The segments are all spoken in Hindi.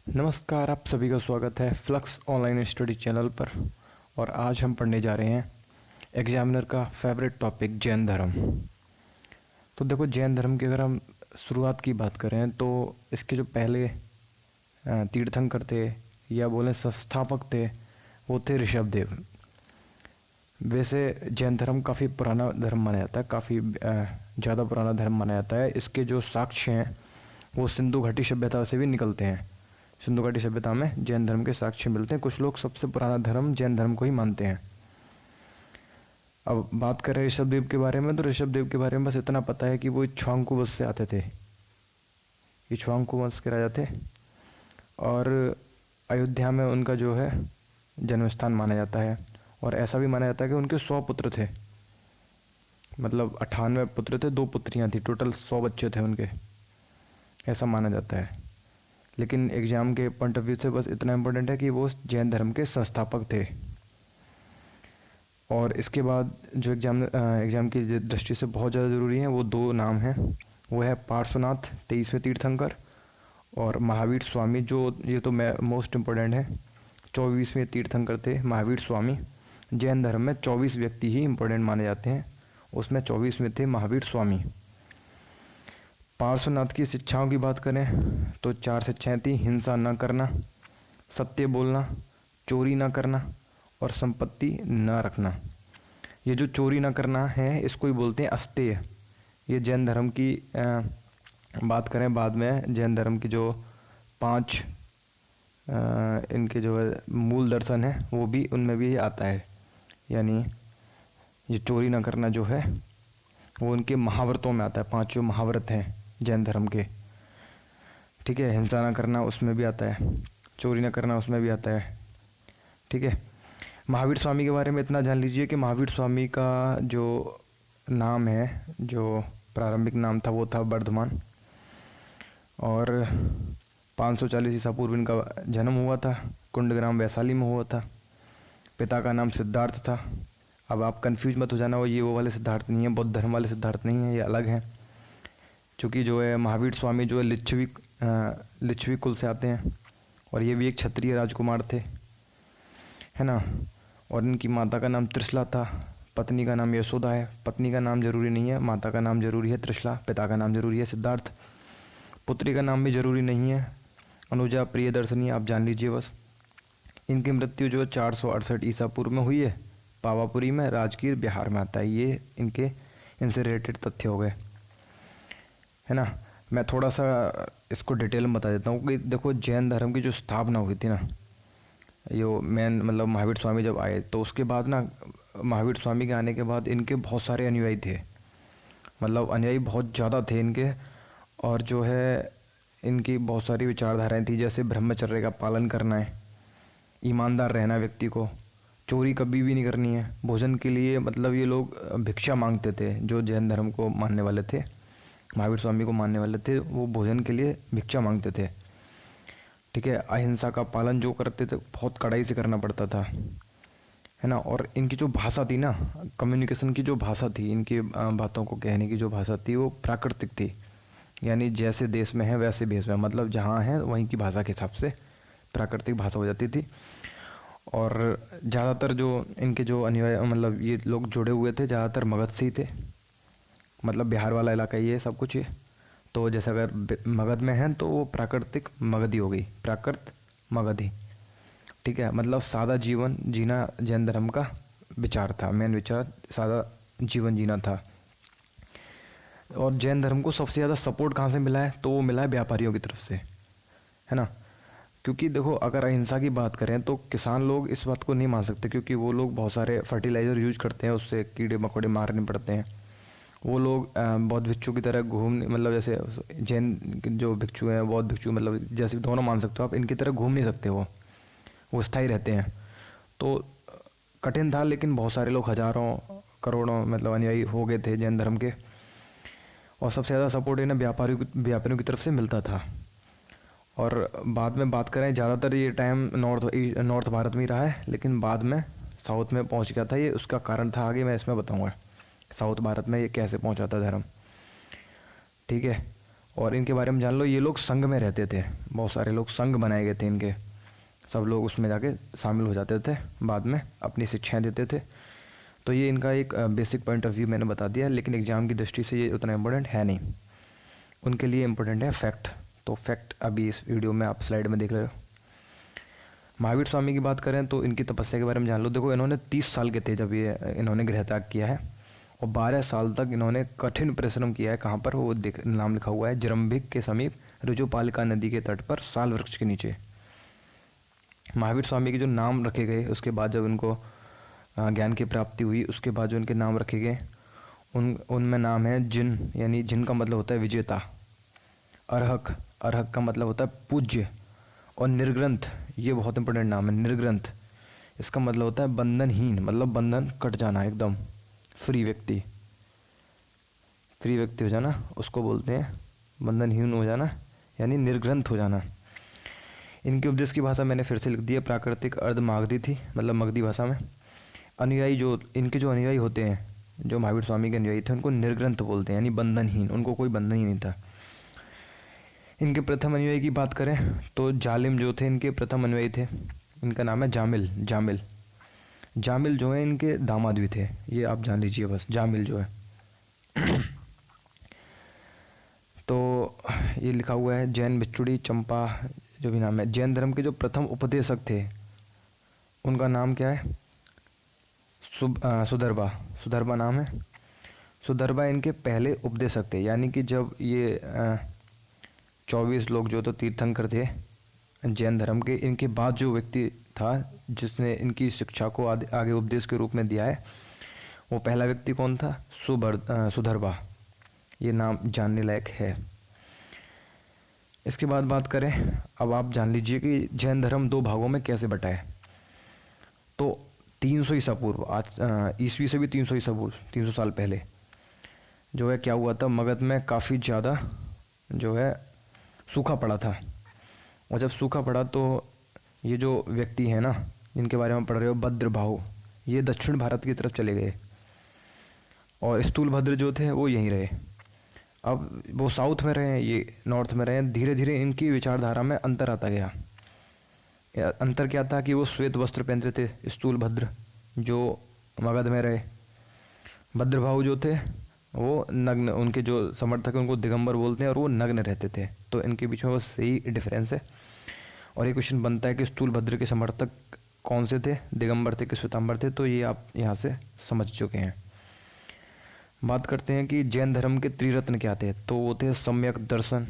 नमस्कार, आप सभी का स्वागत है फ्लक्स ऑनलाइन स्टडी चैनल पर। और आज हम पढ़ने जा रहे हैं एग्जामिनर का फेवरेट टॉपिक जैन धर्म। तो देखो, जैन धर्म की अगर हम शुरुआत की बात करें तो इसके जो पहले तीर्थंकर थे या बोलें संस्थापक थे वो थे ऋषभदेव। वैसे जैन धर्म काफ़ी पुराना धर्म माना जाता है, काफ़ी ज़्यादा पुराना धर्म माना जाता है। इसके जो साक्ष्य हैं वो सिंधु घाटी सभ्यता से भी निकलते हैं। सिंधु घाटी सभ्यता में जैन धर्म के साक्ष्य मिलते हैं। कुछ लोग सबसे पुराना धर्म जैन धर्म को ही मानते हैं। अब बात करें ऋषभदेव के बारे में, तो ऋषभदेव के बारे में बस इतना पता है कि वो इक्ष्वाकु वंश से आते थे। इक्ष्वाकु वंश के राजा थे और अयोध्या में उनका जो है जन्म स्थान माना जाता है। और ऐसा भी माना जाता है कि उनके 100 पुत्र थे, मतलब 98 पुत्र थे, 2 पुत्रियां थी, टोटल 100 बच्चे थे उनके, ऐसा माना जाता है। लेकिन एग्ज़ाम के पॉइंट ऑफ व्यू से बस इतना इम्पोर्टेंट है कि वो जैन धर्म के संस्थापक थे। और इसके बाद जो एग्ज़ाम की दृष्टि से बहुत ज़्यादा ज़रूरी है वो 2 नाम हैं। वो है पार्श्वनाथ 23वें तीर्थंकर और महावीर स्वामी, जो ये तो मोस्ट इम्पोर्टेंट है। 24वें तीर्थंकर थे महावीर स्वामी। जैन धर्म में 24 व्यक्ति ही इम्पोर्टेंट माने जाते हैं, उसमें 24 में थे महावीर स्वामी। पार्श्वनाथ की शिक्षाओं की बात करें तो 4 शिक्षाएँ थी: हिंसा न करना, सत्य बोलना, चोरी न करना और संपत्ति न रखना। ये जो चोरी न करना है इसको ही बोलते हैं अस्तेय। ये जैन धर्म की बात करें बाद में, जैन धर्म की जो 5 इनके जो है मूल दर्शन है वो भी उनमें भी आता है। यानी ये चोरी न करना जो है वो उनके महाव्रतों में आता है। 5 जो महाव्रत हैं जैन धर्म के, ठीक है। हिंसा ना करना उसमें भी आता है, चोरी ना करना उसमें भी आता है, ठीक है। महावीर स्वामी के बारे में इतना जान लीजिए कि महावीर स्वामी का जो नाम है, जो प्रारंभिक नाम था वो था वर्धमान। और 540 ईसा पूर्व इनका जन्म हुआ था, कुंडग्राम वैशाली में हुआ था। पिता का नाम सिद्धार्थ था। अब आप कंफ्यूज मत हो जाना, वो वाले सिद्धार्थ नहीं है, बौद्ध धर्म वाले सिद्धार्थ नहीं है, ये अलग हैं। चूँकि जो है महावीर स्वामी जो है लिच्छवी कुल से आते हैं और ये भी एक क्षत्रिय राजकुमार थे, है ना। और इनकी माता का नाम त्रिशला था, पत्नी का नाम यशोदा है। पत्नी का नाम जरूरी नहीं है, माता का नाम जरूरी है त्रिशला, पिता का नाम जरूरी है सिद्धार्थ, पुत्री का नाम भी जरूरी नहीं है अनुजा प्रियदर्शनी, आप जान लीजिए बस। इनकी मृत्यु जो है 468 ईसा पूर्व में हुई है, पावापुरी में, राजगीर बिहार में आता है। ये इनसे रिलेटेड तथ्य हो गए, है ना। मैं थोड़ा सा इसको डिटेल में बता देता हूँ कि देखो, जैन धर्म की जो स्थापना हुई थी ना, यो मेन मतलब महावीर स्वामी जब आए तो उसके बाद ना, महावीर स्वामी के आने के बाद इनके बहुत सारे अनुयायी थे, मतलब अनुयायी बहुत ज़्यादा थे इनके। और जो है इनकी बहुत सारी विचारधाराएं थी, जैसे ब्रह्मचर्य का पालन करना है, ईमानदार रहना व्यक्ति को, चोरी कभी भी नहीं करनी है, भोजन के लिए मतलब ये लोग भिक्षा मांगते थे। जो जैन धर्म को मानने वाले थे, महावीर स्वामी को मानने वाले थे, वो भोजन के लिए भिक्षा मांगते थे, ठीक है। अहिंसा का पालन जो करते थे बहुत कड़ाई से करना पड़ता था, है ना। और इनकी जो भाषा थी ना, कम्युनिकेशन की जो भाषा थी, इनकी बातों को कहने की जो भाषा थी वो प्राकृतिक थी। यानी जैसे देश में है वैसे भेष में, मतलब जहाँ है वहीं की भाषा के हिसाब से प्राकृतिक भाषा हो जाती थी। और ज़्यादातर जो इनके जो अनुयायी मतलब ये लोग जुड़े हुए थे ज़्यादातर मगध से ही थे, मतलब बिहार वाला इलाका ये सब कुछ ये। तो जैसे अगर मगध में है तो वो प्राकृतिक मगधी हो गई, प्राकृत मगधी, ठीक है। मतलब सादा जीवन जीना जैन धर्म का विचार था, मेन विचार सादा जीवन जीना था। और जैन धर्म को सबसे ज़्यादा सपोर्ट कहाँ से मिला है, तो वो मिला है व्यापारियों की तरफ से, है ना। क्योंकि देखो, अगर अहिंसा की बात करें तो किसान लोग इस बात को नहीं मान सकते, क्योंकि वो लोग बहुत सारे फर्टिलाइज़र यूज करते हैं, उससे कीड़े मकोड़े मारने पड़ते हैं। वो लोग बौद्ध भिक्षु की तरह घूम, मतलब जैसे जैन जो भिक्षु हैं, बौद्ध भिक्षु, मतलब जैसे दोनों मान सकते हो आप, इनकी तरह घूम नहीं सकते, वो स्थायी रहते हैं। तो कठिन था, लेकिन बहुत सारे लोग, हजारों करोड़ों मतलब अनुयायी हो गए थे जैन धर्म के। और सबसे ज़्यादा सपोर्ट इन्हें व्यापारियों की तरफ से मिलता था। और बाद में बात करें, ज़्यादातर ये टाइम नॉर्थ भारत में ही रहा है, लेकिन बाद में साउथ में पहुंच गया था। ये उसका कारण था, आगे मैं इसमें बताऊंगा साउथ भारत में ये कैसे पहुंचा था धर्म, ठीक है। और इनके बारे में जान लो, ये लोग संघ में रहते थे, बहुत सारे लोग संघ बनाए गए थे इनके, सब लोग उसमें जाके शामिल हो जाते थे, बाद में अपनी शिक्षाएं देते थे। तो ये इनका एक बेसिक पॉइंट ऑफ व्यू मैंने बता दिया, लेकिन एग्ज़ाम की दृष्टि से ये उतना इम्पोर्टेंट है नहीं, उनके लिए इम्पोर्टेंट है फैक्ट। तो फैक्ट अभी इस वीडियो में आप स्लाइड में देख रहे हो। महावीर स्वामी की बात करें तो इनकी तपस्या के बारे में जान लो। देखो, इन्होंने 30 साल के थे जब ये इन्होंने गृह त्याग किया है, और 12 साल तक इन्होंने कठिन परिश्रम किया है। कहाँ पर, वो नाम लिखा हुआ है जरंभिक के समीप ऋजुपालिका नदी के तट पर साल वृक्ष के नीचे। महावीर स्वामी के जो नाम रखे गए, उसके बाद जब उनको ज्ञान की प्राप्ति हुई, उसके बाद जो इनके नाम रखे गए उनमें नाम है जिन, यानी जिन का मतलब होता है विजेता। अर्हक, अर्हक का मतलब होता है पूज्य। और निर्ग्रंथ, ये बहुत इंपॉर्टेंट नाम है निर्ग्रंथ, इसका मतलब होता है बंधनहीन, मतलब बंधन कट जाना, एकदम फ्री व्यक्ति, फ्री व्यक्ति हो जाना, उसको बोलते हैं बंधनहीन हो जाना, यानी निर्ग्रंथ हो जाना। इनके उपदेश की भाषा मैंने फिर से लिख दी है, प्राकृतिक अर्ध मागधी थी, मतलब मगधी भाषा में। अनुयायी जो इनके जो अनुयायी होते हैं, जो महावीर स्वामी के अनुयायी थे, उनको निर्ग्रंथ बोलते हैं, यानी बंधनहीन, उनको कोई बंधन ही नहीं था। इनके प्रथम अनुयायी की बात करें तो जालिम जो थे इनके प्रथम अनुयायी थे, इनका नाम है जामिल। जामिल, जामिल जो है इनके दामाद भी थे, ये आप जान लीजिए बस, जामिल जो है। तो ये लिखा हुआ है जैन बिच्छुड़ी चंपा, जो भी नाम है। जैन धर्म के जो प्रथम उपदेशक थे उनका नाम क्या है, सुधर्बा, सुधर्बा नाम है। सुधर्बा इनके पहले उपदेशक थे, यानी कि जब ये 24 लोग जो तो तीर्थंकर थे जैन धर्म के, इनके बाद जो व्यक्ति था जिसने इनकी शिक्षा को आगे उपदेश के रूप में दिया है, वो पहला व्यक्ति कौन था, सुधर्बा। ये नाम जानने लायक है। इसके बाद बात करें, अब आप जान लीजिए कि जैन धर्म 2 भागों में कैसे बटा है। तो 300 ईसा पूर्व, आज ईस्वी से भी 300 ईसा पूर्व, 300 साल पहले जो है क्या हुआ था, मगध में काफ़ी ज़्यादा जो है सूखा पड़ा था। और जब सूखा पड़ा तो ये जो व्यक्ति है ना, जिनके बारे में पढ़ रहे हो, भद्रबाहु, ये दक्षिण भारत की तरफ चले गए, और स्थूलभद्र जो थे वो यहीं रहे। अब वो साउथ में रहे, ये नॉर्थ में रहे। धीरे धीरे इनकी विचारधारा में अंतर आता गया। अंतर क्या था कि वो श्वेत वस्त्र पहनते थे स्थूलभद्र, जो मगध में रहे। भद्रबाहु जो थे वो नग्न, उनके जो समर्थक हैं उनको दिगंबर बोलते हैं, और वो नग्न रहते थे। तो इनके बीच में बस यही डिफरेंस है। और ये क्वेश्चन बनता है कि स्थूलभद्र के समर्थक कौन से थे, दिगंबर थे कि श्वेतांबर थे, तो ये आप यहाँ से समझ चुके हैं। बात करते हैं कि जैन धर्म के त्रिरत्न क्या थे। तो वो थे सम्यक दर्शन,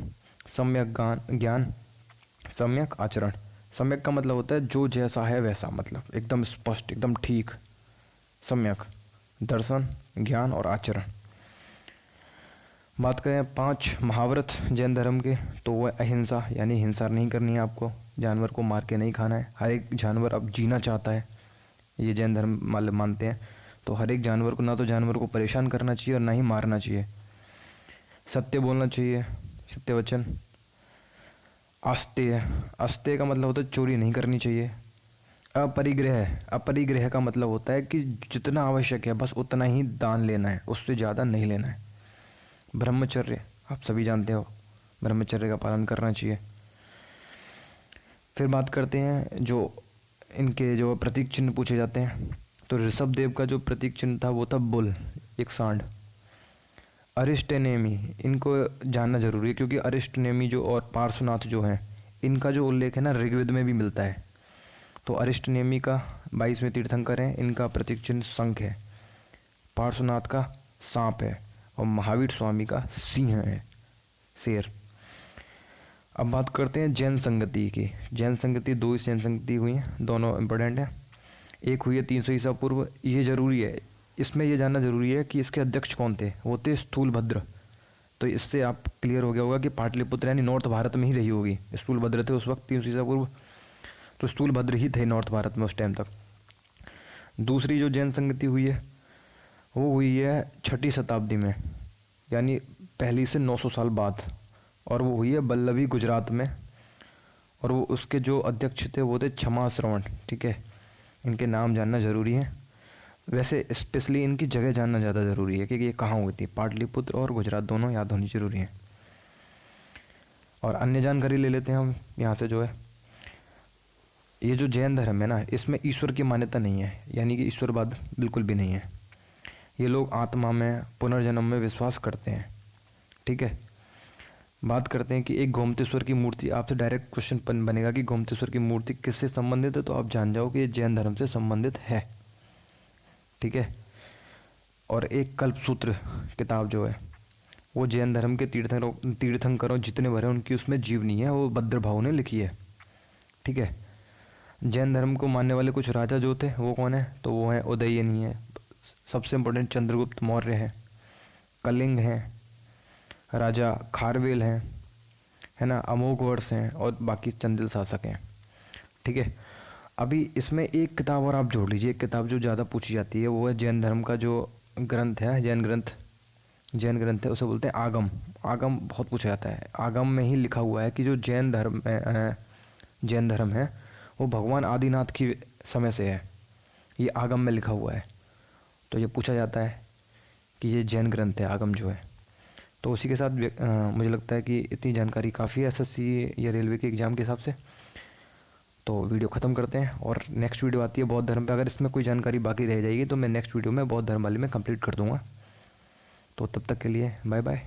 सम्यक ज्ञान, सम्यक आचरण। सम्यक का मतलब होता है जो जैसा है वैसा, मतलब एकदम स्पष्ट, एकदम ठीक। सम्यक दर्शन, ज्ञान और आचरण। बात करें 5 महाव्रत जैन धर्म के, तो वह अहिंसा, यानी हिंसा नहीं करनी है आपको, जानवर को मार के नहीं खाना है। हर एक जानवर अब जीना चाहता है, ये जैन धर्म मानते हैं। तो हर एक जानवर को, ना तो जानवर को परेशान करना चाहिए और ना ही मारना चाहिए। सत्य बोलना चाहिए, सत्य वचन। आस्तेय, आस्तेय का मतलब होता है चोरी नहीं करनी चाहिए। अपरिग्रह, अपरिग्रह का मतलब होता है कि जितना आवश्यक है बस उतना ही दान लेना है, उससे ज़्यादा नहीं लेना है। ब्रह्मचर्य, आप सभी जानते हो, ब्रह्मचर्य का पालन करना चाहिए। फिर बात करते हैं जो इनके जो प्रतीक चिन्ह पूछे जाते हैं। तो ऋषभ देव का जो प्रतीक चिन्ह था वो था बुल, एक सांड। अरिष्टनेमी, इनको जानना जरूरी है, क्योंकि अरिष्टनेमी जो और पार्श्वनाथ जो हैं, इनका जो उल्लेख है ना ऋग्वेद में भी मिलता है। तो अरिष्टनेमी का 22वें तीर्थंकर हैं, इनका प्रतीक चिन्ह शंख है। पार्श्वनाथ का सांप है, और महावीर स्वामी का सिंह है, शेर। अब बात करते हैं जैन संगति की। जैन संगति 2 जैन संगति हुई हैं, दोनों इम्पोर्टेंट हैं। एक हुई है 300 ईसा पूर्व, ये जरूरी है, इसमें ये जानना जरूरी है कि इसके अध्यक्ष कौन थे, वो थे स्थूलभद्र। तो इससे आप क्लियर हो गया होगा कि पाटलिपुत्र यानी नॉर्थ भारत में ही रही होगी। स्थूलभद्र थे उस वक्त 300 ईसा पूर्व, तो स्थूलभद्र ही थे नॉर्थ भारत में उस टाइम तक। दूसरी जो जैन संगति हुई है वो हुई है 6ठी शताब्दी में, यानी पहली से 900 साल बाद, और वो हुई है बल्लभी गुजरात में। और वो उसके जो अध्यक्ष थे वो थे क्षमा श्रवण। ठीक है, इनके नाम जानना ज़रूरी है। वैसे स्पेशली इनकी जगह जानना ज़्यादा ज़रूरी है, क्योंकि ये कहाँ हुई थी, पाटलिपुत्र और गुजरात दोनों याद होनी ज़रूरी है। और अन्य जानकारी ले लेते हैं हम यहाँ से जो है, ये जो जैन धर्म है ना, इसमें ईश्वर की मान्यता नहीं है, यानी कि ईश्वरवाद बिल्कुल भी नहीं है। ये लोग आत्मा में, पुनर्जन्म में विश्वास करते हैं। ठीक है, बात करते हैं कि एक गोमतेश्वर की मूर्ति, आपसे डायरेक्ट क्वेश्चन बनेगा कि गोमतेश्वर की मूर्ति किससे संबंधित है, तो आप जान जाओ कि ये जैन धर्म से संबंधित है। ठीक है, और एक कल्पसूत्र किताब जो है वो जैन धर्म के तीर्थंकरों जितने भरे उनकी उसमें जीवनी है, वो भद्रभाव ने लिखी है। ठीक है, जैन धर्म को मानने वाले कुछ राजा जो थे वो कौन है, तो वो हैं उदयनी है, सबसे इम्पोर्टेंट चंद्रगुप्त मौर्य है, कलिंग है, राजा खारवेल हैं, है ना, अमोघ वर्ष हैं, और बाकी चंदिल शासक हैं। ठीक है, अभी इसमें एक किताब और आप जोड़ लीजिए, एक किताब जो ज़्यादा पूछी जाती है वो है जैन धर्म का जो ग्रंथ है, जैन ग्रंथ है, उसे बोलते हैं आगम। आगम बहुत पूछा जाता है। आगम में ही लिखा हुआ है कि जो जैन धर्म है वो भगवान आदिनाथ की समय से है, ये आगम में लिखा हुआ है। तो ये पूछा जाता है कि ये जैन ग्रंथ है आगम जो है। तो उसी के साथ मुझे लगता है कि इतनी जानकारी काफ़ी है एसएससी या रेलवे के एग्ज़ाम के हिसाब से। तो वीडियो ख़त्म करते हैं और नेक्स्ट वीडियो आती है बौद्ध धर्म पे। अगर इसमें कोई जानकारी बाकी रह जाएगी तो मैं नेक्स्ट वीडियो में बौद्ध धर्म वाले में कंप्लीट कर दूँगा। तो तब तक के लिए बाय बाय।